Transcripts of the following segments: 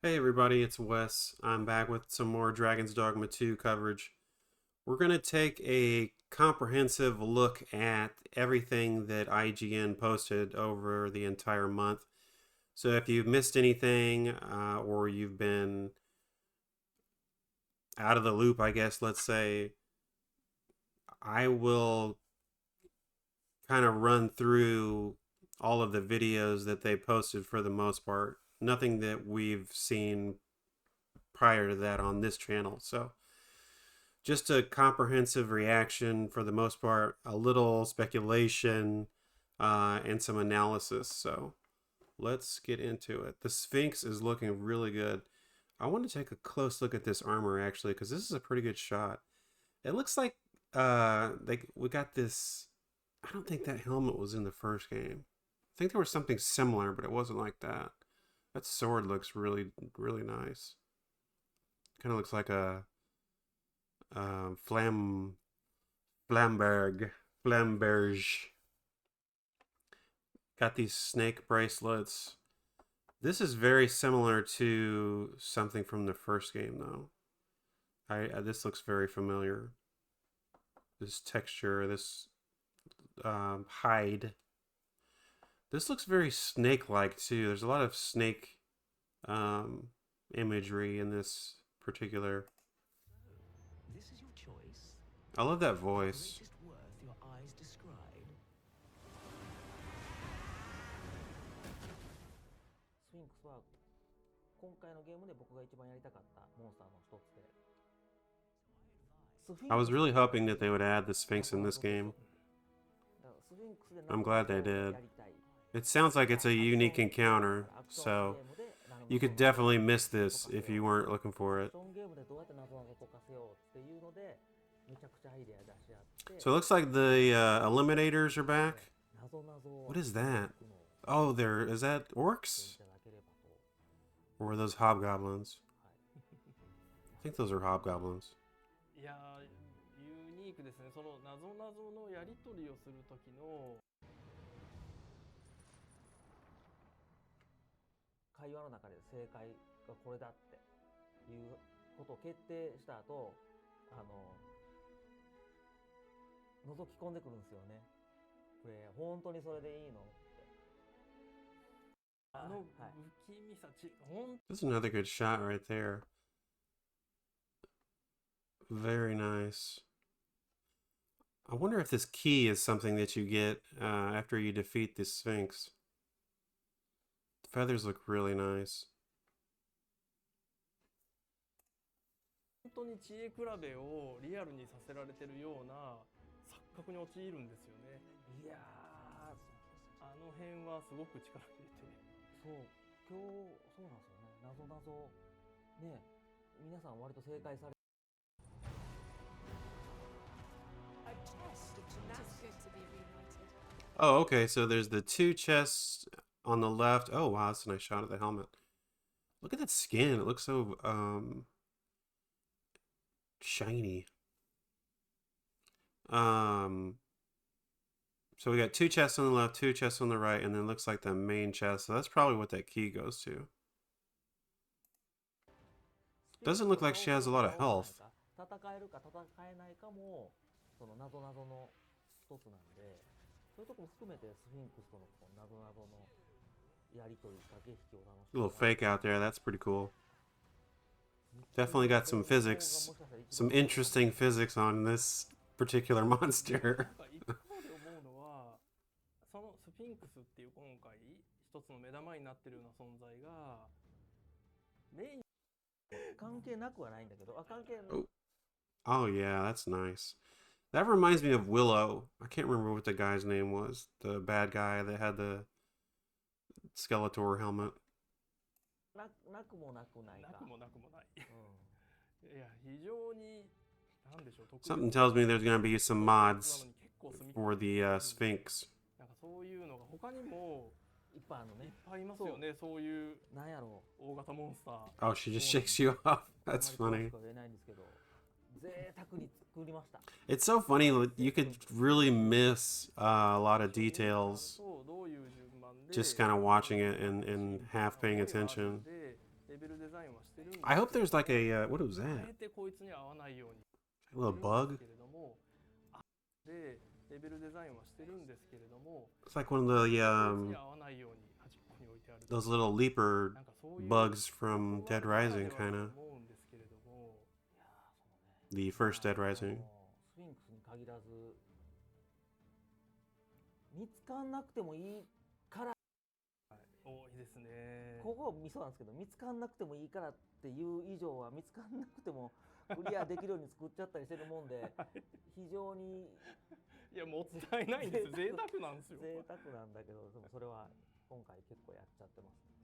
Hey everybody, it's Wes. I'm back with some more Dragon's Dogma 2 coverage. We're going to take a comprehensive look at everything that IGN posted over the entire month. So if you've missed anything or you've been out of the loop, I guess, let's say, I will kind of run through all of the videos that they posted for the most part. Nothing that we've seen prior to that on this channel. So just a comprehensive reaction for the most part, a little speculation, and some analysis. So let's get into it. The Sphinx is looking really good. I want to take a close look at this armor actually, because this is a pretty good shot. It looks like we got this. I don't think that helmet was in the first game. I think there was something similar, but it wasn't like that. That sword looks really, really nice. Kind of looks like a flamberge. Got these snake bracelets. This is very similar to something from the first game, though. This looks very familiar. This texture, this hide. This looks very snake-like too. There's a lot of snake imagery in this particular. This is your choice. I love that voice. Greatest worth your eyes descried. Sphinx は今回のゲームで僕が一番やりたかったモンスターの一つで。I was really hoping that they would add the Sphinx in this game. I'm glad they did. It sounds like it's a unique encounter, so you could definitely miss this if you weren't looking for it. So it looks like the Eliminators are back. What is that? Oh, is that orcs? Or are those hobgoblins? I think those are hobgoblins. いやー、ユニークですね。その謎々のやり取りをする時の会話の中で正解がこれだっていうことを決定した後、覗き込んでくるんですよね。これ本当にそれでいいのって。あの不気味さ、That's another good shot right there. Very nice. I wonder if this key is something that you get after you defeat the Sphinx. The feathers look really nice. 本当に知恵比べをリアルにさせられてるような錯覚に陥るんですよね。いやー、あの辺はすごく力入れて。そう、今日そうなんですよね。謎々ね、皆さん割と正解され。Oh, okay, so there's the two chests on the left. Oh, wow, that's a nice shot of the helmet. Look at that skin. It looks so shiny. So we got two chests on the left, two chests on the right, and then it looks like the main chest. So that's probably what that key goes to. Doesn't look like she has a lot of health. 戦えるか戦えないかもその謎々の一つなんで、そういうとこも含めてスフィンクスとの謎々のやり取り駆け引きを楽しむ。 A little fake out there. That's pretty cool. Definitely got some physics, some interesting physics on this particular monster. 一方で思うのは、そのスフィンクスっていう今回一つの目玉になってるような存在がメイン関係なくはないんだけど、関係 Oh yeah, that's nice. That reminds me of Willow. I can't remember what the guy's name was. The bad guy that had the Skeletor helmet. なくもなくないか。なくもなくもない。いや、非常になんでしょう。 Something tells me there's going to be some mods for the Sphinx. なんかそういうのが他にもいっぱいあるのね。いっぱいいますよね。そういうなんやろ大型モンスター。 Oh, she just shakes you off. That's funny. It's so funny. You could really miss a lot of details just kind of watching it and half paying attention. レベルデザインはしてるんです I hope けど there's like a what was あ that? えてこいつに合わないように A little してるん bug? ですけれどもでレベルデザインはしてるんですけれども It's like one of こい the つに合わないように端っこに置いてある those little leaper なんかそういう bugs と from ころ Dead があるなら Rising, では kind と of. 思うんですけれども いやーそうね The first Dead まあ Rising. スフィンクスに限らず見つかんなくてもいいから多いですねここミソなんですけど見つかんなくてもいいからっていう以上は見つかんなくてもクリアできるように作っちゃったりしてるもんで非常にいやもったいないんです贅沢なんですよ贅沢なんだけどでもそれは今回結構やっちゃってますね。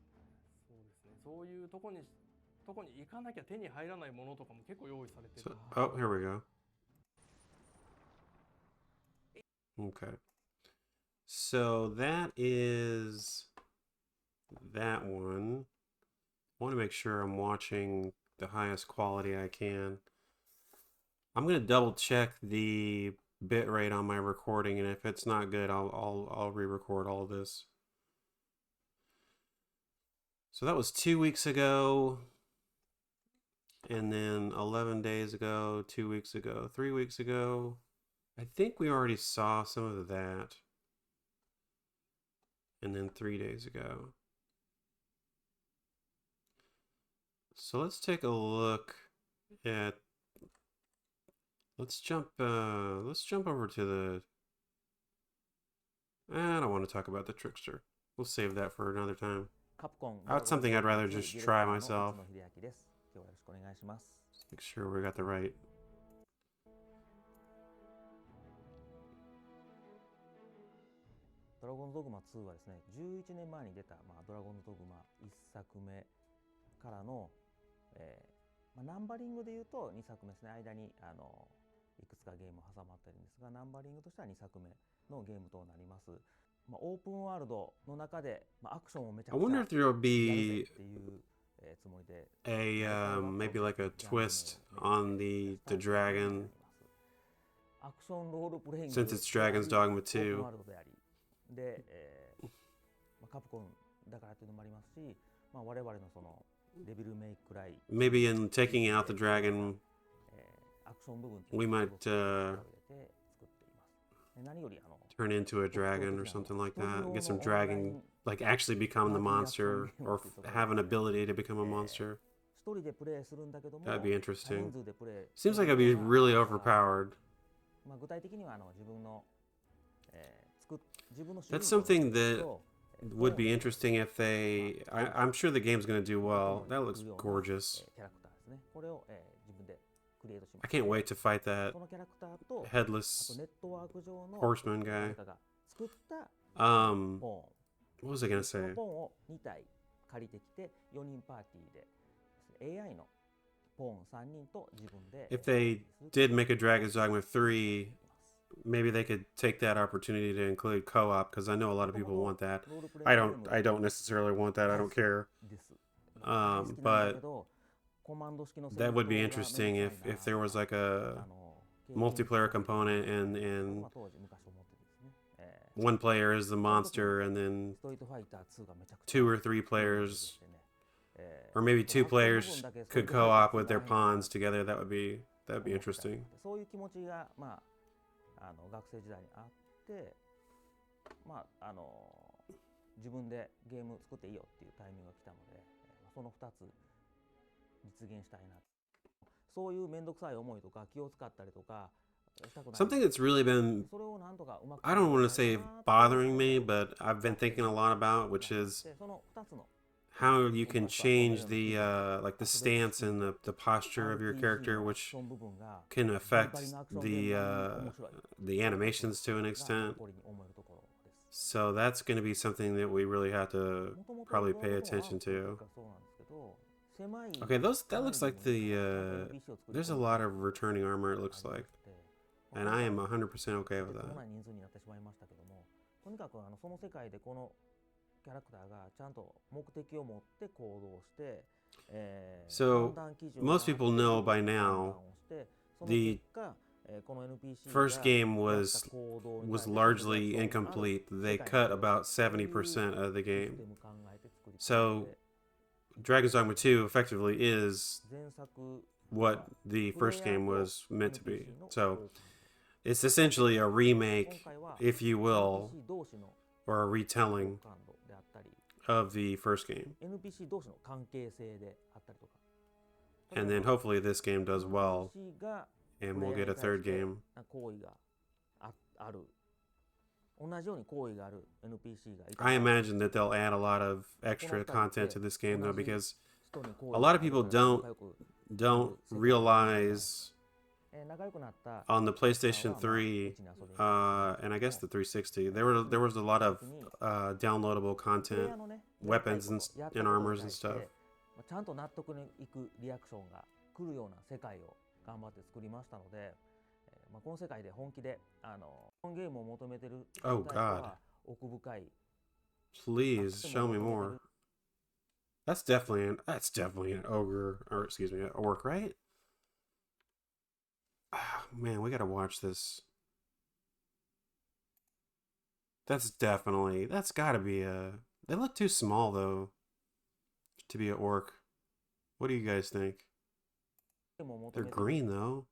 そうですねそういうとこに行かなきゃ手に入らないものとかも結構用意されて So, る oh, here we go. Okay. So that is that one. I want to make sure I'm watching the highest quality I can. I'm going to double check the bitrate on my recording, and if it's not good, I'll re-record all of this. So that was 2 weeks ago, and then 11 days ago, 2 weeks ago, 3 weeks ago. I think we already saw some of that. And then 3 days ago. So let's take a look at, let's jump over to the, I don't want to talk about the Trickster. We'll save that for another time. カプコン That's something I'd rather just try myself. の秀明です。今日はよろしくお願いします。 Make sure we got the right. ドラゴンズドグマ2はですね、11年前に出た、ドラゴンズドグマ1作目からの、ナンバリングでいうと2作目ですね。間にいくつかゲーム挟まってるんですが、ナンバリングとしては2作目のゲームとなります。オープンワールドの中で、アクションをめちゃ I くちゃ wonder if there'll やるぜ be っていうつもりで a maybe like a twist on the dragon アクションロールプレイング since it's Dragon's Dogma オープン 2. ワールドでありで、カプコンだからというのもありますし、我々のそのデビルメイクライ Maybe in taking out the dragon, アクション部分 we might 力を入れて作っています。何よりturn into a dragon or something like that. Get some dragon, like actually become the monster or have an ability to become a monster. 一人でプレイするんだけども That'd be 多 interesting. 人数でプレイ Seems like it'd be really overpowered. 具体的には自分のThat's something that would be interesting if they. I'm sure the game's gonna do well. That looks gorgeous. キャラクターですね。これを自分でクリエイトしま I す。 can't wait to fight that そのキャラクターと headless ネットワーク上の horseman guy. 誰かが作った Um, ポ what was I gonna ーン。その say? ポーンを2体借りてきて4人パーティーで AI のポーン3人と自分で If they did make a Dragon's Dogma 3, maybe they could take that opportunity to include co-op because I know a lot of people want that. I don't necessarily want that. I don't care. です。 But that would be interesting if there was like a multiplayer component and 当時昔思ってですね。 one player is the monster and then ストリートファイター2がめちゃくちゃ two or three players でね or maybe two players could co-op with their pawns together. That'd be interesting. そういう気持ちが学生時代にあって自分でゲーム作っていいよっていうタイミングが来たのでその2つ実現したいな。そういう面倒くさい思いとか気を使ったりとかしたくない。 Something that's really been, それをなんとかうまく I don't want to say bothering me, but I've been thinking a lot about, which is その2つの how you can change the like the stance and the posture of your character, which can affect the animations to an extent. So that's going to be something that we really have to probably pay attention to. Okay, that looks like there's a lot of returning armor, it looks like. And I am 100% okay with that. 人数になってしまいましたけども、とにかくその世界でこのキャラクターがちゃんと目的を持って行動して、So most people know by now the first game was largely incomplete. They cut about 70% of the game. So Dragon's Dogma 2 effectively is 前作 what the プレイ first ヤー game と was meant to be. NPC の So 交換 it's essentially a 今 remake, 回は if you will, NPC 同士の or a 交 retelling 換度であったり of the first game. NPC 同士の関係性であったりとか And then hopefully this game does well, NPC が and プレ we'll イヤー get a に対 third して game. 行為がある同じように行為がある NPC がいた I ら imagine that they'll add a lot of extra content to this game, though, because a lot of people don't realize 仲良くなった on the PlayStation 3 and I guess the 360 there was a lot of downloadable プレイ content, ヤーのね weapons and, やった and ことに armors 対 and して stuff. ちゃんと納得にいくリアクションが来るような世界を頑張って作りましたので、この世界で本気でこのゲームを求めてる人 Oh に対して God. は奥深い Please show me more. That's definitely an ogre, or excuse me, an orc, right? Ah, man, we gotta watch this. That's gotta be a. They look too small though, to be an orc. What do you guys think? ゲームを求 They're めてる green though.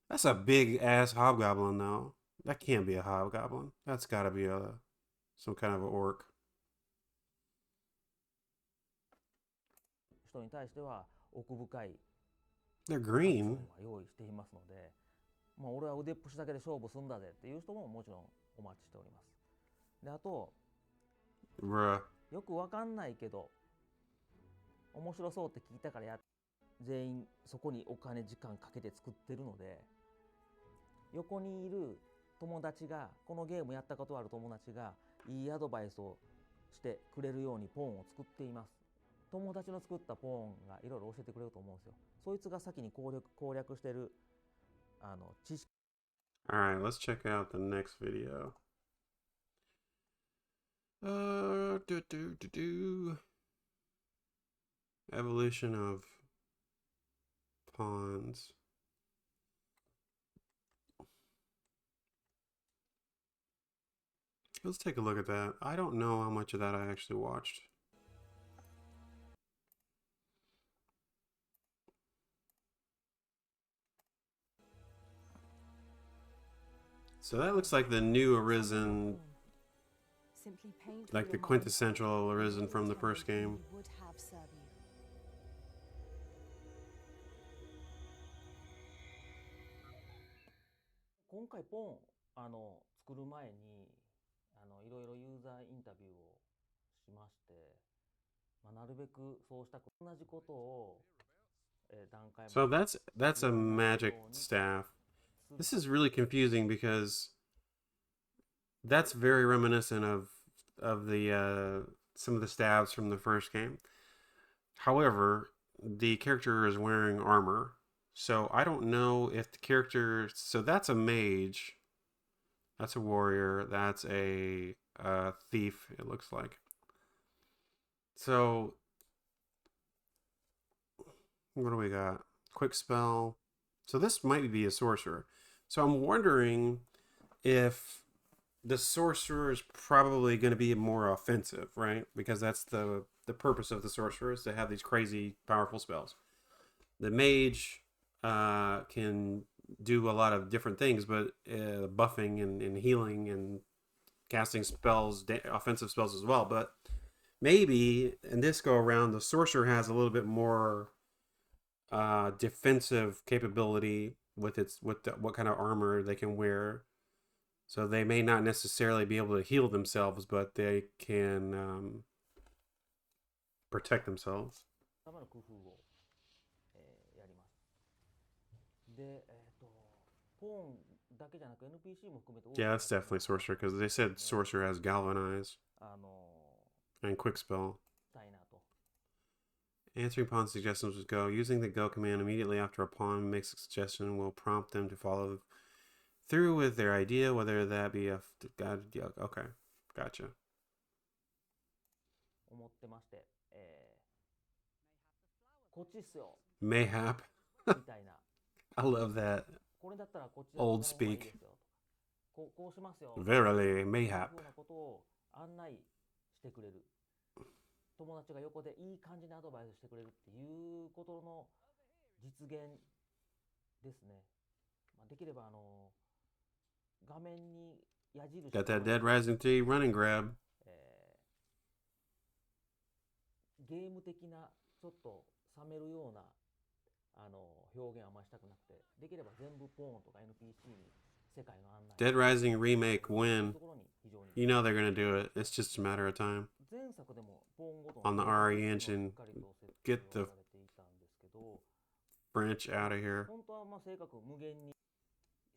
That's a big ass hobgoblin though. That can't be a hobgoblin. That's gotta be some kind of an orc. 人に対しては奥深い They're アクショ green. ンは用意していますので、俺は腕っぷしだけで勝負するんだぜっていう人ももちろんお待ちしております。で、あと Bruh. よくわかんないけど面白そうって聞いたから全員そこにお金時間かけて作ってるので、横にいる友達がこのゲームやったことある友達がいいアドバイスをしてくれるようにポーンを作っています。友達の作ったポーンがいろいろ教えてくれると思うんですよ。そいつが先に攻略してる知識 Alright, let's check out the next video. Evolution of pawns. Let's take a look at that. I don't know how much of that I actually watched. So that looks like the new Arisen, like the quintessential Arisen from the first game. 今回ポーン作る前にいろいろユーザーインタビューをしまして、なるべくそうした同じことを段階 So that's a magic staff. This is really confusing because that's very reminiscent of the some of the staves from the first game. However, the character is wearing armor, so I don't know if the character. So that's a mage, that's a warrior, that's a thief. It looks like. So what do we got? Quick spell. So this might be a sorcerer. So I'm wondering if the sorcerer is probably going to be more offensive, right? Because that's the purpose of the sorcerer, is to have these crazy powerful spells. The mage can do a lot of different things, but buffing and healing and casting spells, offensive spells as well. But maybe in this go around, the sorcerer has a little bit more defensive capability with what kind of armor they can wear. So they may not necessarily be able to heal themselves, but they can protect themselves. 様の工夫をやります。で、ポーンだけじゃなく NPC も含めて Yeah, that's definitely sorcerer, because they said sorcerer has galvanize and quick spell. たいなと。 Answering pawn suggestions with go. Using the go command immediately after a pawn makes a suggestion will prompt them to follow through with their idea, whether that be a okay, gotcha. 思ってまして、こっちっすよ Mayhap. みたいな。 I love that. これだったらこっち Old この方がいい speak. ですよと。こうしますよ。 Verily, そういう mayhap. ふうなことを案内してくれる友達が横でいい感じにアドバイスしてくれるっていうことの実現ですね。まあ、できれば画面に矢印 Got that Dead Rising 3 running grab. ゲーム的なちょっと冷めるような表現はあんまりしたくなくて、できれば全部ポーンとか NPC に世界の案内 Dead Rising remake win. ところに非常に You know they're gonna do it. It's just a matter of time. 前作でもポーンごと On the の RE engine, get the されていたんですけど、 French out of here. 本当はまあ性格無限に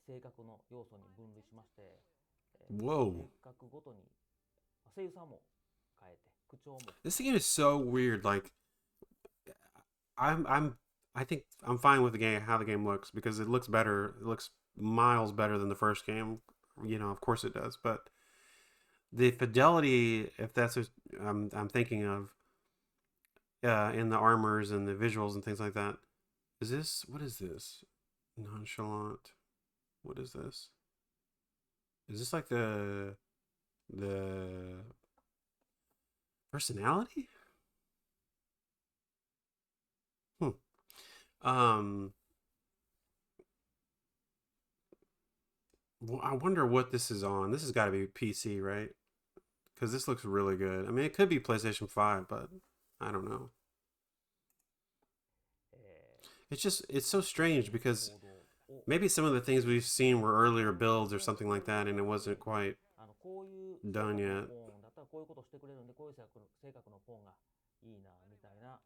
性格の要素に分類しまして、Whoa. 性格ごとに声優さんも変えて口調も This game is so weird. Like, I think I'm fine with the game, how the game looks, because it looks better. It looks miles better than the first game. You know, of course it does. But the fidelity, if that's what I'm thinking of, in the armors and the visuals and things like that. What is this? Nonchalant. What is this? Is this like the personality? Well, I wonder what this is on. This has got to be PC, right? Because this looks really good. I mean, it could be PlayStation 5, but I don't know. It's so strange because maybe some of the things we've seen were earlier builds or something like that, and it wasn't quite done yet. だったらこういうことしてくれるんで、こういう性格のポンがいいなみたいな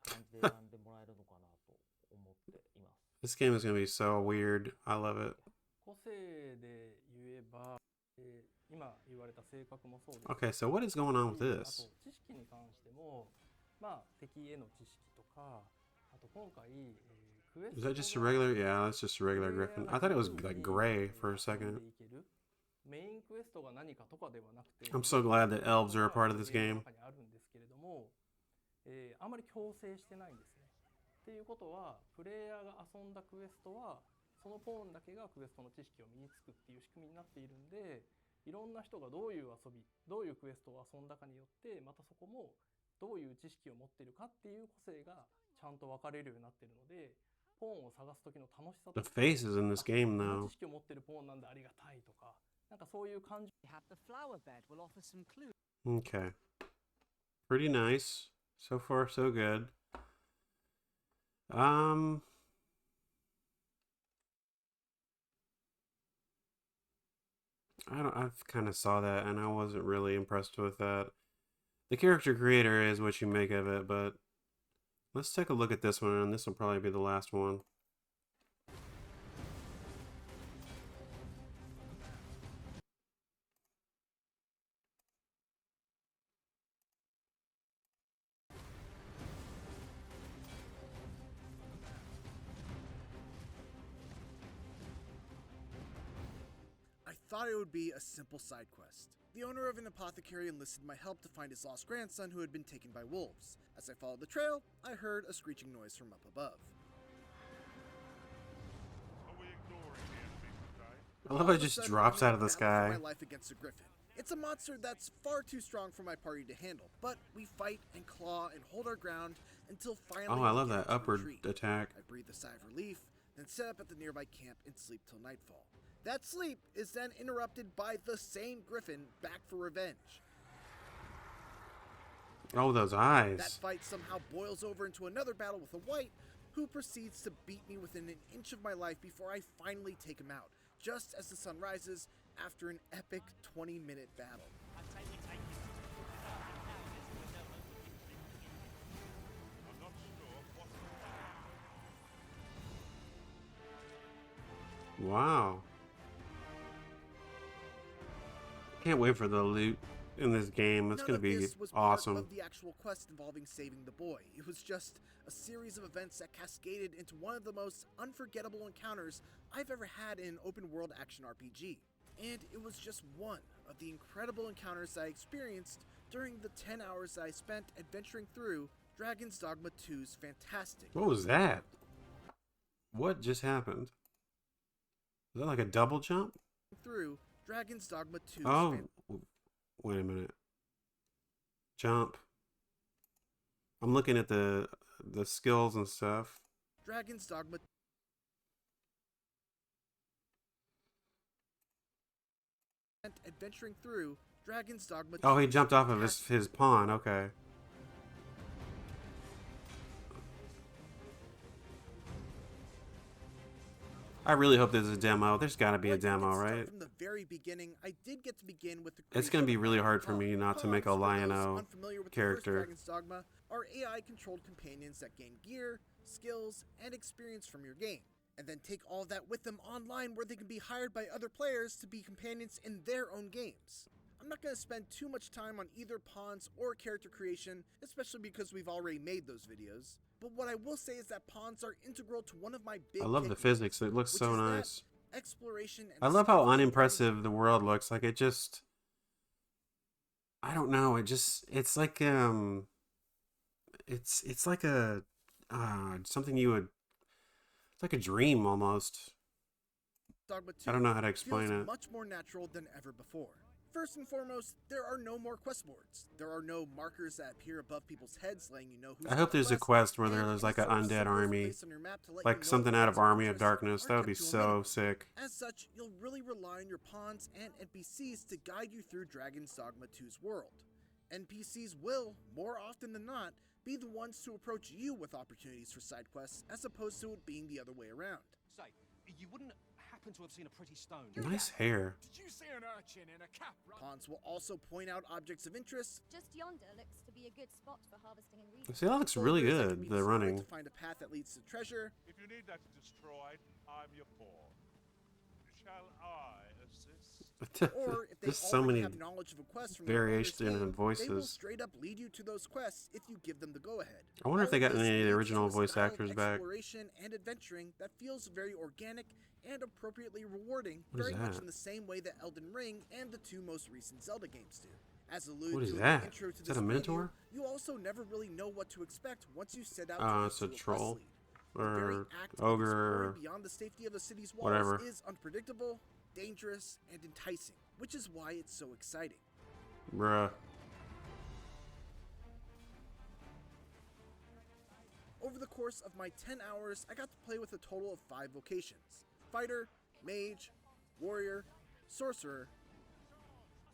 感じで選んでもらえるのかなと思っています。This game is going to be so weird. I love it. 個性で言えば、今言われた性格もそうです。 Okay, so what is going on with あ this? と知識に関しても、まあ敵への知識とか、あと今回、クエス Is ト that just a regular? Yeah, that's just a regular Griffin. I thought it was like gray for a second. メインクエストが何かとかではなくて、 I'm so glad that elves are a part of this game. 中にあるんですけれども、あまり強制してないんですね。っていうことは、プレイヤーが遊んだクエストはそのポーンだけがクエストの知識を身につくっていう仕組みになっているんで、いろんな人がどういう遊び、どういうクエストを遊んだかによって、またそこもどういう知識を持っているかっていう個性がちゃんと分かれるようになっているので、ポーンを探す時の楽しさと The faces in this game, この though. 知識を持っているポーンなんでありがたいとか、なんかそういう感じ。 The flower bed will offer some clues. Okay. Pretty nice. So far, so good. I kind of saw that and I wasn't really impressed with that. The character creator is what you make of it, but let's take a look at this one, and this will probably be the last one. I thought it would be a simple side quest. The owner of an apothecary enlisted my help to find his lost grandson who had been taken by wolves. As I followed the trail, I heard a screeching noise from up above. I love how it just drops out of the My sky. life against a griffin. It's a monster that's far too strong for my party to handle, but we fight and claw and hold our ground until finally. Oh, I we love get that to upward retreat. attack. I breathe a sigh of relief, then set up at the nearby camp and sleep till nightfall. That sleep is then interrupted by the same griffin back for revenge. Oh, those That eyes. fight somehow boils over into another battle with a white, who proceeds to beat me within an inch of my life before I finally take him out, just as the sun rises after an epic 20-minute battle. Wow. Can't wait for the loot in this game. It's None going to of be this was part awesome. of the actual quest involving saving the boy. It was just a series of events that cascaded into one of the most unforgettable encounters I've ever had in an open-world action RPG. And it was just one of the incredible encounters I experienced during the 10 hours I spent adventuring through Dragon's Dogma 2's fantastic. What was that? What just happened? Is that like a double jump? Through Dragon's Dogma 2's Oh, wait a minute. Jump. I'm looking at the skills and stuff. Dragon's Dogma and adventuring through Dragon's Dogma. Oh, he 2's jumped off of fantastic. his pawn. Okay. I really hope there's a demo. There's got to be a Like, I demo, did start right? From the very beginning, I did get to begin with the It's going to be creation of really my hard for pawn. me not to make a Pawns, for those Lion-O unfamiliar with the character. first Dragon's Dogma, are AI-controlled companions that gain gear, skills, and experience from your game, and then take all of that with them online where they can be hired by other players to be companions in their own games. I'm not going to spend too much time on either pawns or character creation, especially because we've already made those videos. But what I will say is that pawns are integral to one of my big I love the kick physics. It looks which so is that nice. exploration and I love how discovery unimpressive the world looks. Like, it just, I don't know. It's like it's like a something you would. It's like a dream almost. Dogma 2 I don't know how to explain feels it. much more natural than ever before. First and foremost, there are no more quest boards. There are no markers that appear above people's heads letting you know who's I hope on the there's a quest, quest where and there's any like an sort of undead symbols army, placed on your map to let like you know something out of points of Army of interest Darkness. are That would be kept to a so minimum. sick. As such, you'll really rely on your pawns and NPCs to guide you through Dragon's Dogma 2's world. NPCs will, more often than not, be the ones to approach you with opportunities for side quests as opposed to it being the other way around. Say, you wouldn't happen to have seen a pretty stone? Nice hair. Did you see an urchin in a cap? Pawns will also point out objects of interest. Just yonder looks to be a good spot for harvesting ingredients. See, that looks really boulders that can good. be The destroyed running. to find a path that leads to treasure. If you need that destroyed, I'm your pawn. Shall I assist? Or if they Just so already many have knowledge of a quest from variation the in game, voices. they will straight up lead you to those quests if you give them the go-ahead. I wonder if they got All of any of this the leads original to a voice style of actors back. exploration and adventuring that feels very organic and appropriately rewarding, What is very much that? in the same way that Elden Ring and the two most recent Zelda games do. As alluded What is to in that? the intro to Is this that a preview, Minotaur? you also never really know what to expect once you set out to It's a pursue quest troll. lead. The very Or act of ogre, exploring or beyond the safety of the city's walls whatever. is unpredictable, dangerous, and enticing, which is why it's so exciting. Bruh. Over the course of my 10 hours, I got to play with a total of 5 vocations: Fighter, Mage, Warrior, Sorcerer,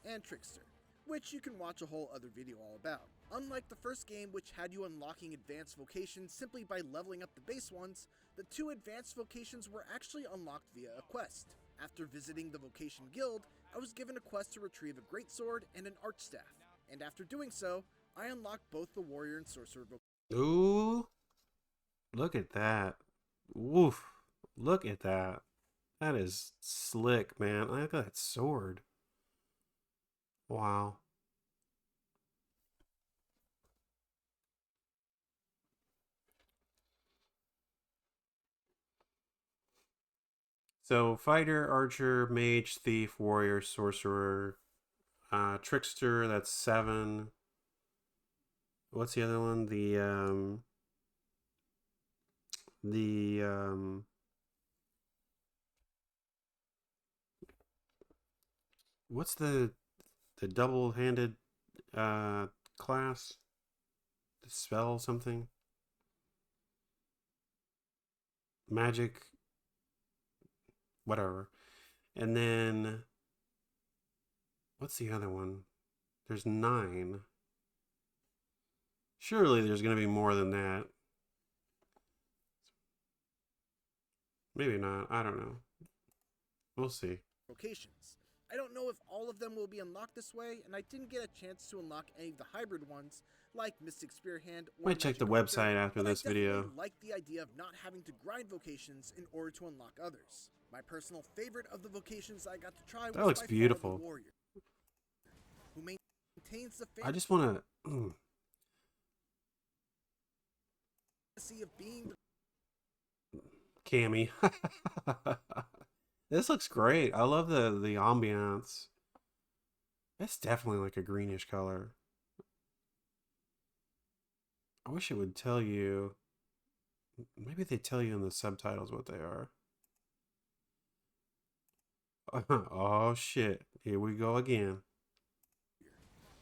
and Trickster, which you can watch a whole other video all about. Unlike the first game, which had you unlocking advanced vocations simply by leveling up the base ones, the 2 advanced vocations were actually unlocked via a quest. After visiting the Vocation Guild, I was given a quest to retrieve a greatsword and an archstaff, and after doing so, I unlocked both the Warrior and Sorcerer vocations. Ooh. Look at that. Woof. Look at that. That is slick, man. Look at that sword. Wow. So, fighter, archer, mage, thief, warrior, sorcerer, trickster, that's 7. What's the other one? What's the double-handed class? The spell something? Magic, whatever. And then what's the other one? There's 9. Surely there's going to be more than that. Maybe not. I don't know. We'll see. Vocations. I don't know if all of them will be unlocked this way, and I didn't get a chance to unlock any of the hybrid ones, like Mystic Spearhand or Might check the Magic Archer, website after but this I definitely video. like the idea of not having to grind vocations in order to unlock others. My personal favorite of the vocations I got to try was looks by far beautiful. the Warrior, who maintains the I just want to... fantasy of being the Cammy. This looks great. I love the ambiance. It's definitely like a greenish color. I wish it would tell you. Maybe they tell you in the subtitles what they are. Oh shit. Here we go again.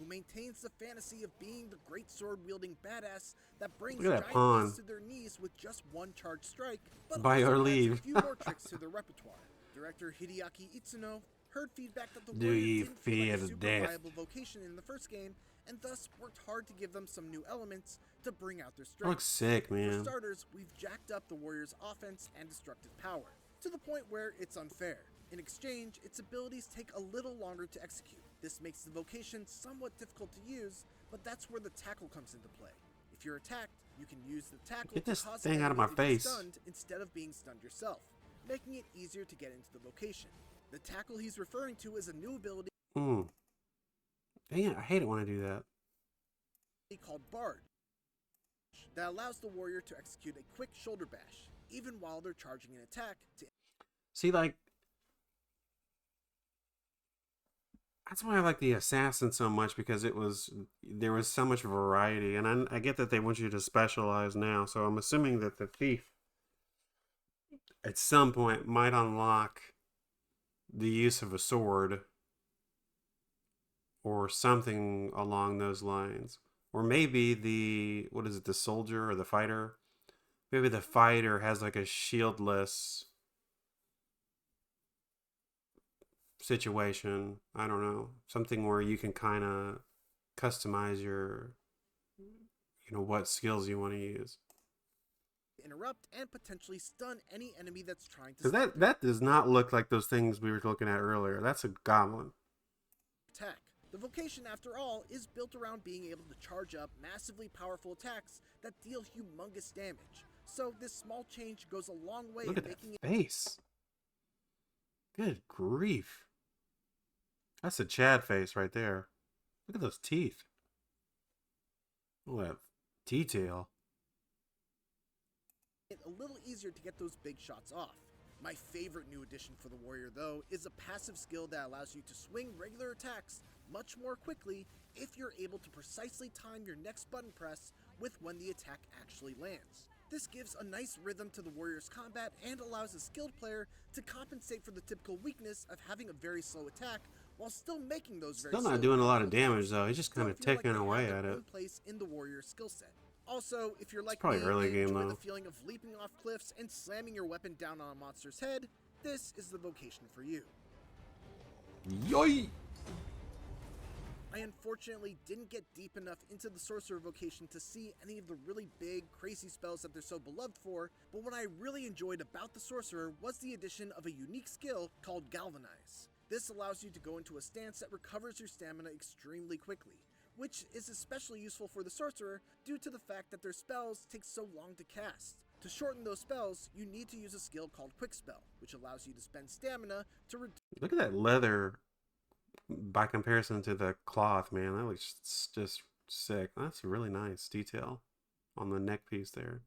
who maintains the fantasy of being the great sword-wielding badass that brings Look at that giant pawn. beasts to their knees with just one charged strike, but By also our adds leave. a few more tricks to their repertoire. Director Hideaki Itsuno heard feedback that the Do warrior ye didn't feel like fear a super death? viable vocation in the first game, and thus worked hard to give them some new elements to bring out their That strength. looks sick, For man. starters, we've jacked up the warrior's offense and destructive power, to the point where it's unfair. In exchange, its abilities take a little longer to execute. This makes the vocation somewhat difficult to use, but that's where the tackle comes into play. If you're attacked, you can use the tackle Get to this cause thing the out of my enemy to be face. stunned instead of being stunned yourself, making it easier to get into the vocation. The tackle he's referring to is a new ability Dang it, I hate it when I do that. called Bard that allows the warrior to execute a quick shoulder bash, even while they're charging an attack to See, like, that's why I like the assassin so much, because there was so much variety, and I get that they want you to specialize now, so I'm assuming that the thief at some point might unlock the use of a sword or something along those lines. Or maybe the soldier or the fighter? Maybe the fighter has like a shieldless situation. I don't know. Something where you can kind of customize your, what skills you want to use. interrupt and potentially stun any enemy that's trying to Because that does not look like those things we were looking at earlier. That's a goblin. attack. The vocation, after all, is built around being able to charge up massively powerful attacks that deal humongous damage. So this small change goes a long way Look in at that making it face. Good grief. That's a Chad face right there. Look at those teeth. Look at that detail. a little easier to get those big shots off. My favorite new addition for the warrior, though, is a passive skill that allows you to swing regular attacks much more quickly if you're able to precisely time your next button press with when the attack actually lands. This gives a nice rhythm to the warrior's combat and allows a skilled player to compensate for the typical weakness of having a very slow attack while still making those very Still not slow doing a lot of attacks. damage though. He's just Still kind of feel like ticking they away have at their it. own place in the warrior's skill set. Also, if you're like probably me early and game, enjoy though. the feeling of leaping off cliffs and slamming your weapon down on a monster's head, this is the vocation for you. Yoy! I unfortunately didn't get deep enough into the sorcerer vocation to see any of the really big, crazy spells that they're so beloved for, but what I really enjoyed about the sorcerer was the addition of a unique skill called Galvanize. This allows you to go into a stance that recovers your stamina extremely quickly, which is especially useful for the sorcerer due to the fact that their spells take so long to cast. To shorten those spells, you need to use a skill called Quick Spell, which allows you to spend stamina to reduce Look at that leather by comparison to the cloth, man. That looks just sick. That's really nice detail on the neck piece there.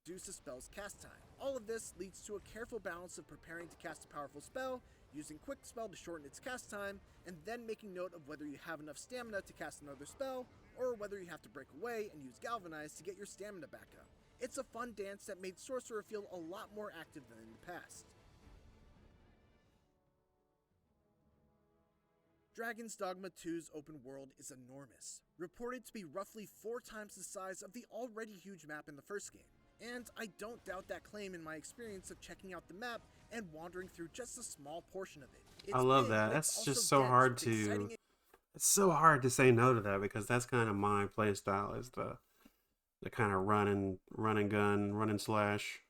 the spell's cast time. All of this leads to a careful balance of preparing to cast a powerful spell, using Quick Spell to shorten its cast time, and then making note of whether you have enough stamina to cast another spell, or whether you have to break away and use Galvanize to get your stamina back up. It's a fun dance that made Sorcerer feel a lot more active than in the past. Dragon's Dogma 2's open world is enormous, reported to be roughly 4 times the size of the already huge map in the first game. And I don't doubt that claim in my experience of checking out the map and wandering through just a small portion of it. It's I love big, that. but it's That's also just so dense hard with to. exciting It's so hard to say no to that, because that's kind of my play style, is the kind of run and gun, run and slash,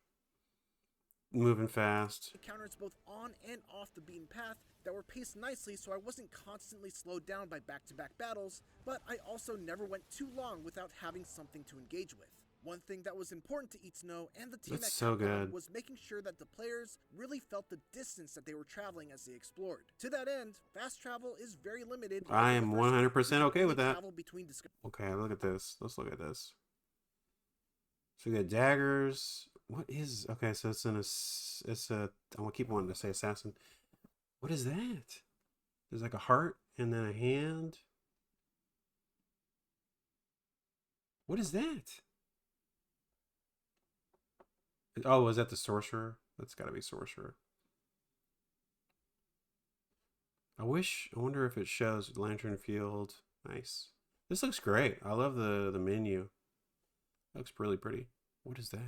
moving fast. encounters both on and off the beaten path that were paced nicely, so I wasn't constantly slowed down by back-to-back battles, but I also never went too long without having something to engage with. One thing that was important to Itsuno and the team That's at so Capcom good. was making sure that the players really felt the distance that they were traveling as they explored. To that end, fast travel is very limited. I like in am the first game, 100% you can okay only with that. travel between Okay, look at this. Let's look at this. So we got daggers. What is... Okay, so it's a... I want to keep wanting to say assassin. What is that? There's like a heart and then a hand. What is that? Oh, is that the sorcerer? That's got to be sorcerer. I wonder if it shows lantern field. Nice. This looks great. I love the menu. It looks really pretty. What is that?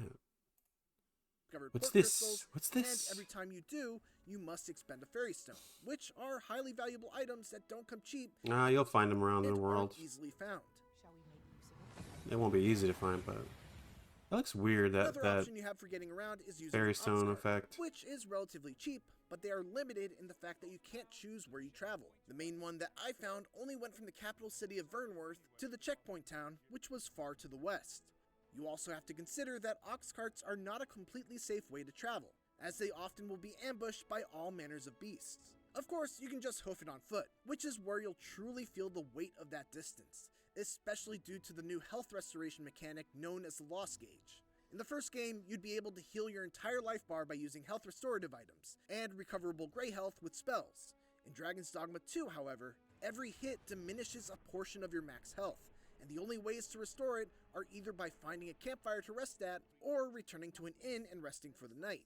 What's this? What's And this? every time you do, you must expend a fairy stone, which are highly valuable items that don't come cheap Nah, you'll find them around the and world. aren't easily found. Shall we make use of it? It won't be easy to find, but that looks weird. Another That option you have for getting around is using fairy the stone Ox Cart, effect. which is relatively cheap, but they are limited in the fact that you can't choose where you travel. The main one that I found only went from the capital city of Vernworth to the checkpoint town, which was far to the west. You also have to consider that ox carts are not a completely safe way to travel, as they often will be ambushed by all manners of beasts. Of course, you can just hoof it on foot, which is where you'll truly feel the weight of that distance, especially due to the new health restoration mechanic known as the Loss Gauge. In the first game, you'd be able to heal your entire life bar by using health restorative items, and recoverable gray health with spells. In Dragon's Dogma 2, however, every hit diminishes a portion of your max health, and the only ways to restore it are either by finding a campfire to rest at, or returning to an inn and resting for the night.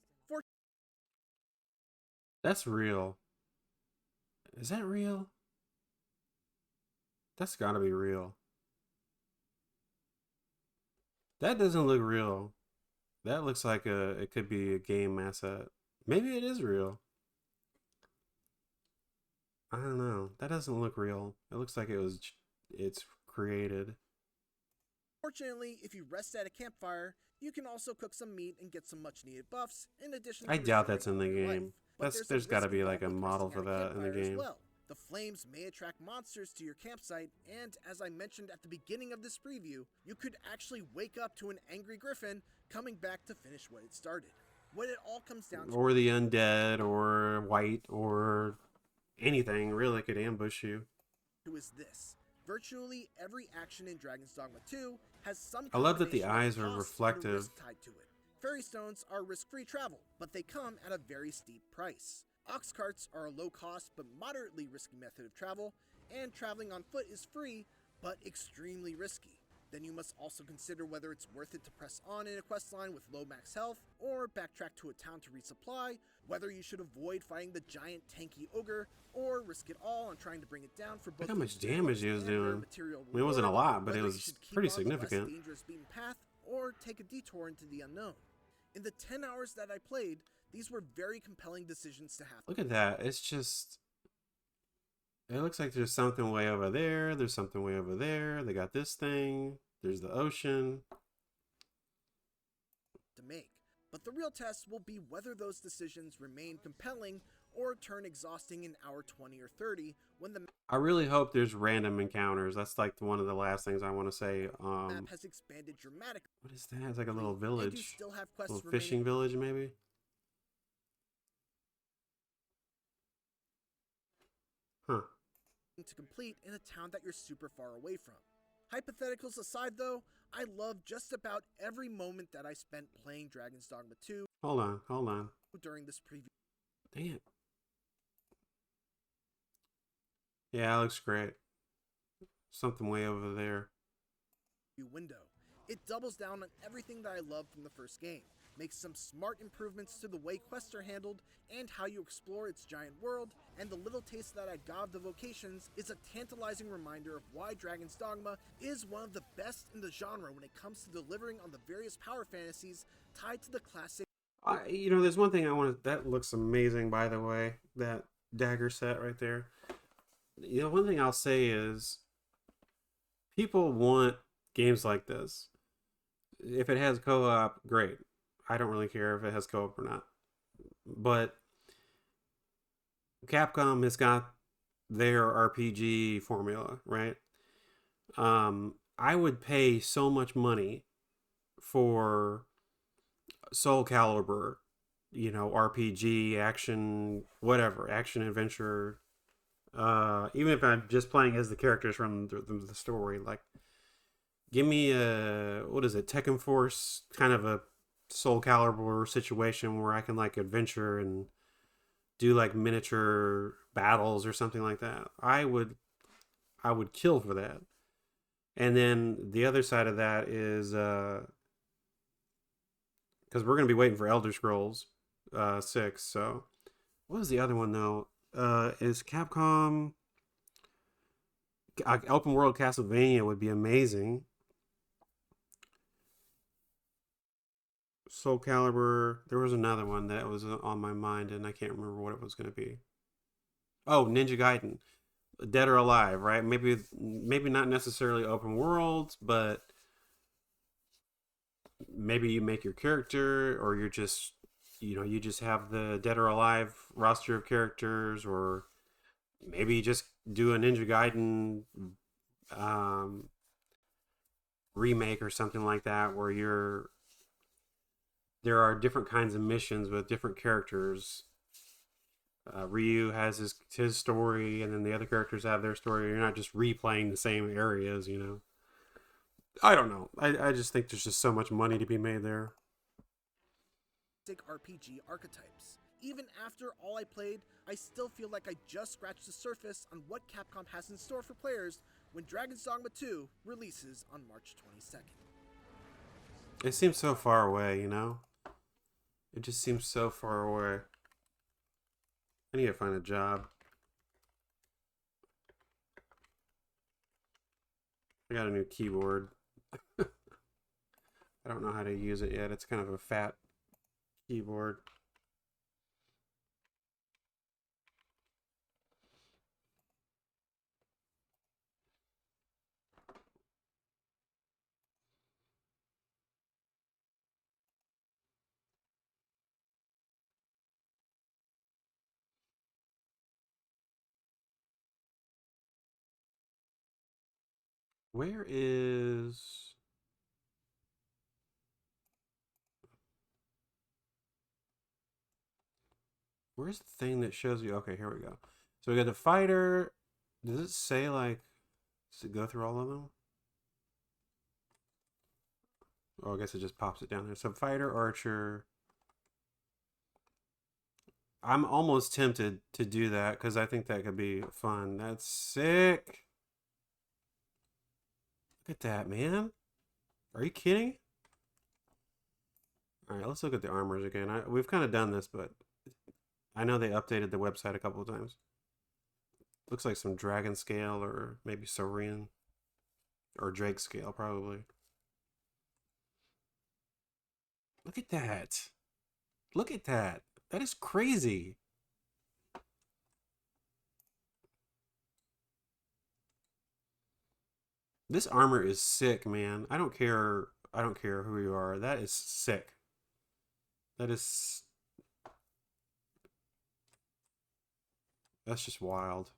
That's real. Is that real? That's gotta be real. That doesn't look real. That looks like it could be a game asset. Maybe it is real. I don't know. That doesn't look real. It looks like it's created. Fortunately, if you rest at a campfire, you can also cook some meat and get some much needed buffs, in addition to I doubt that's in restoring the your life. game. But There's got to risk be like a involved with model resting for at a that in the campfire as game. well. The flames may attract monsters to your campsite, and as I mentioned at the beginning of this preview, you could actually wake up to an angry griffin coming back to finish what it started. What it all comes down to Or the undead, or white, or anything really could ambush you. is this. Virtually every action in Dragon's Dogma 2 has some I love that the combination of eyes are cost and a reflective. risk tied to it. Fairy stones are risk-free travel, but they come at a very steep price. Ox carts are a low-cost but moderately risky method of travel, and traveling on foot is free, but extremely risky. Then you must also consider whether it's worth it to press on in a quest line with low max health, or backtrack to a town to resupply, whether you should avoid fighting the giant tanky ogre, or risk it all on trying to bring it down for both Look how much the damage he was and rare doing. material I mean, it wasn't a reward, lot, but it whether you was should keep pretty on the less significant. dangerous beaten path, or take a detour into the unknown. In the 10 hours that I played, these were very compelling decisions to have. Look at that. It's just... It looks like there's something way over there. There's something way over there. They got this thing. There's the ocean. To make. But the real test will be whether those decisions remain compelling or turn exhausting in hour 20 or 30 when the I really hope there's random encounters. That's like one of the last things I want to say. map has expanded dramatically. What is that? It's like a little And you village. still have A quests little fishing remaining village, maybe? Huh. to complete in a town that you're super far away from. Hypotheticals aside though, I love just about every moment that I spent playing Dragon's Dogma 2 Hold on. Hold on. during this preview Damn. Yeah, it looks great. Something way over there. window. It doubles down on everything that I loved from the first game, makes some smart improvements to the way quests are handled and how you explore its giant world, and the little taste that I got of the Vocations is a tantalizing reminder of why Dragon's Dogma is one of the best in the genre when it comes to delivering on the various power fantasies tied to the classic. There's one thing I want to... That looks amazing, by the way. That dagger set right there. One thing I'll say is... People want games like this. If it has co-op, great. I don't really care if it has co-op or not. But Capcom has got their RPG formula, right? I would pay so much money for Soul Calibur, RPG, action, whatever, action adventure. Even if I'm just playing as the characters from the story, like, give me a, Tekken Force, kind of a Soul Calibur situation where I can like adventure and do like miniature battles or something like that. I would kill for that. And then the other side of that is because we're gonna be waiting for Elder Scrolls 6. So what was the other one though? Is Capcom open world Castlevania would be amazing. Soul Calibur. There was another one that was on my mind, and I can't remember what it was going to be. Oh, Ninja Gaiden, Dead or Alive, right? Maybe not necessarily open world, but maybe you make your character, or you're just you just have the Dead or Alive roster of characters, or maybe you just do a Ninja Gaiden remake or something like that, where there are different kinds of missions with different characters. Ryu has his story, and then the other characters have their story. You're not just replaying the same areas, I don't know. I just think there's just so much money to be made there. RPG archetypes. Even after all I played, I still feel like I just scratched the surface on what Capcom has in store for players when Dragon's Dogma 2 releases on March 22nd. It seems so far away, It just seems so far away. I need to find a job. I got a new keyboard. I don't know how to use it yet. It's kind of a fat keyboard. Where's the thing that shows you? Okay, here we go. So we got the fighter. Does it say does it go through all of them? Oh, I guess it just pops it down there. So fighter, archer. I'm almost tempted to do that because I think that could be fun. That's sick. Look at that, man. Are you kidding? All right, let's look at the armors again. We've kind of done this, but I know they updated the website a couple of times. Looks like some dragon scale or maybe Saurian or Drake scale, probably. Look at that. Look at that. That is crazy. This armor is sick, man. I don't care who you are. That is sick. That's just wild.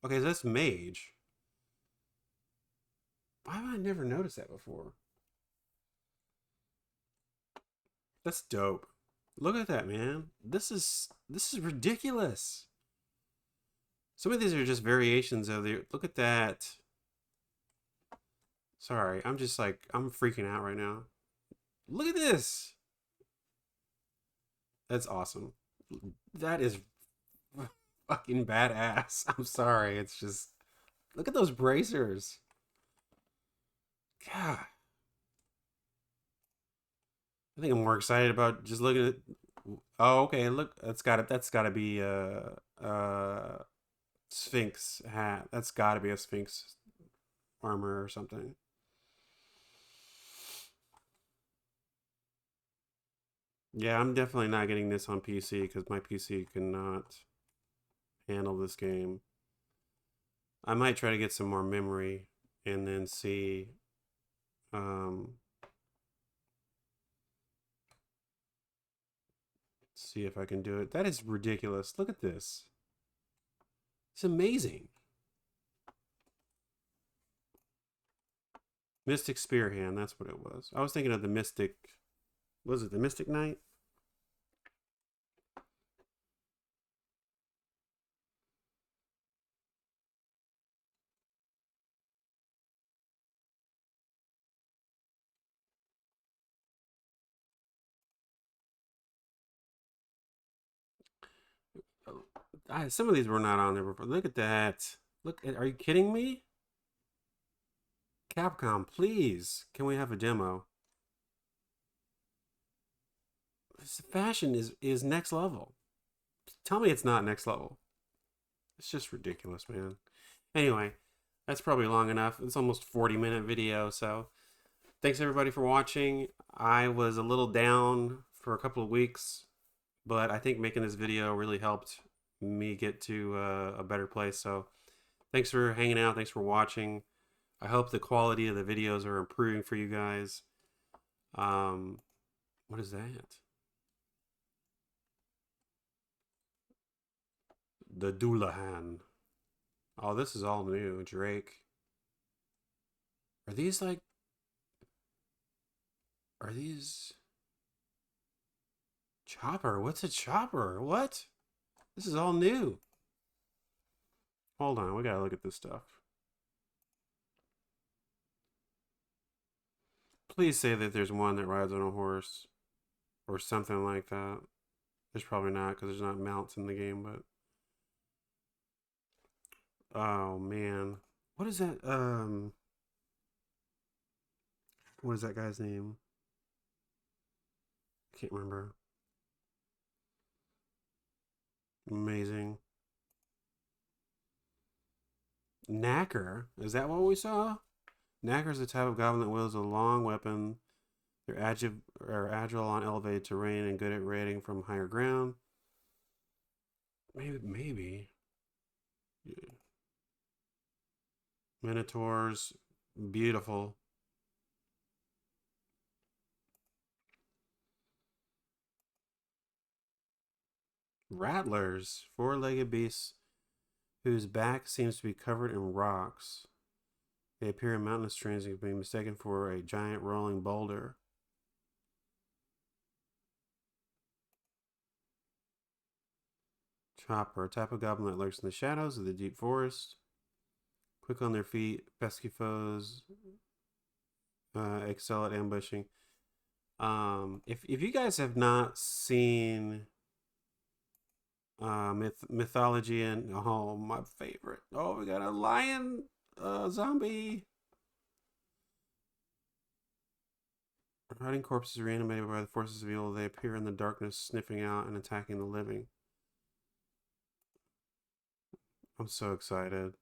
Okay, so that's mage. Why have I never noticed that before? That's dope. Look at that, man. This is ridiculous. Some of these are just variations of the. Look at that. Sorry, I'm just I'm freaking out right now. Look at this. That's awesome. That is fucking badass. I'm sorry. It's just, look at those bracers. God. I think I'm more excited about just looking at. Oh, okay. Look, that's gotta be a Sphinx hat. That's gotta be a Sphinx armor or something. Yeah, I'm definitely not getting this on PC because my PC cannot handle this game. I might try to get some more memory and then see see if I can do it. That is ridiculous. Look at this. It's amazing. Mystic Spearhand, that's what it was. I was thinking of the Mystic. Was it the Mystic Knight? Some of these were not on there before. Look at that. Look, are you kidding me? Capcom, please. Can we have a demo? This fashion is next level. Tell me it's not next level. It's just ridiculous, man. Anyway, That's probably long enough. It's almost 40-minute video, so thanks everybody for watching. I was a little down for a couple of weeks, but I think making this video really helped me get to a better place. So thanks for hanging out. Thanks for watching. I hope the quality of the videos are improving for you guys. What is that? The Doulahan. Oh, this is all new. Drake. Are these like... Are these... Chopper? What's a chopper? What? This is all new. Hold on, we gotta look at this stuff. Please say that there's one that rides on a horse. Or something like that. There's probably not, because there's not mounts in the game, but... Oh, man. What is that, What is that guy's name? I can't remember. Amazing. Knacker? Is that what we saw? Knacker is a type of goblin that wields a long weapon. They're agile on elevated terrain and good at raiding from higher ground. Maybe. Yeah. Minotaurs. Beautiful. Rattlers. Four-legged beasts whose back seems to be covered in rocks. They appear in mountainous terrains and can be mistaken for a giant rolling boulder. Chopper, a type of goblin that lurks in the shadows of the deep forest. Quick on their feet, pesky foes, excel at ambushing. If you guys have not seen mythology and my favorite. Oh, we got a lion zombie. Rotting corpses reanimated by the forces of evil. They appear in the darkness, sniffing out and attacking the living. I'm so excited.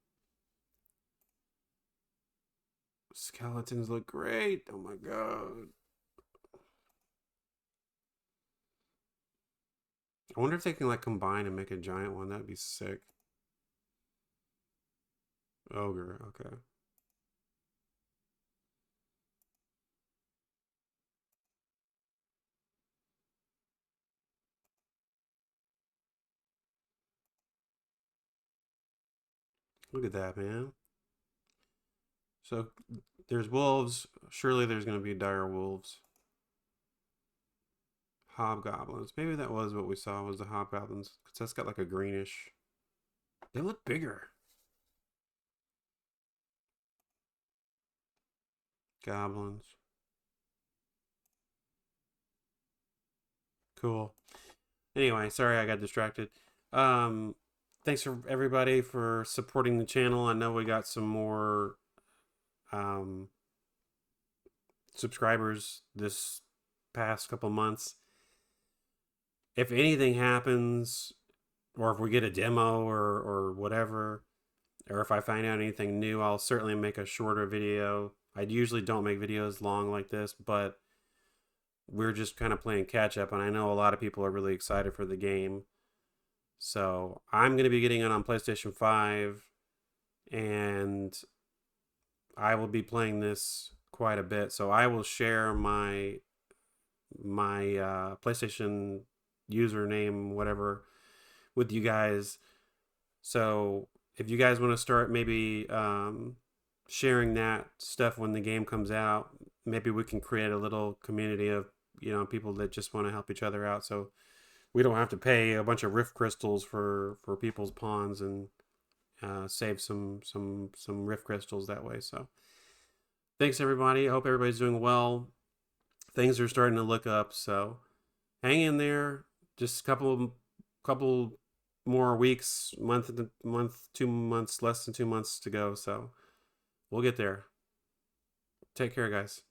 Skeletons look great. Oh my god. I wonder if they can like combine and make a giant one. That'd be sick. Ogre, okay. Look at that, man. So there's wolves. Surely there's going to be dire wolves. Hobgoblins. Maybe that was what we saw was the hobgoblins. Because that's got like a greenish. They look bigger. Goblins. Cool. Anyway, sorry I got distracted. Thanks for everybody for supporting the channel. I know we got some more subscribers this past couple months. If anything happens, or if we get a demo or whatever, or if I find out anything new, I'll certainly make a shorter video. I usually don't make videos long like this, but we're just kind of playing catch up, and I know a lot of people are really excited for the game. So I'm going to be getting it on PlayStation 5, and I will be playing this quite a bit. So I will share my PlayStation username, whatever, with you guys. So if you guys want to start maybe sharing that stuff when the game comes out, maybe we can create a little community of, you know, people that just want to help each other out. So we don't have to pay a bunch of rift crystals for people's pawns, and save some rift crystals that way. So thanks everybody. I hope everybody's doing well. Things are starting to look up, so hang in there. Just a couple more weeks, month, 2 months, less than 2 months to go. So we'll get there. Take care, guys.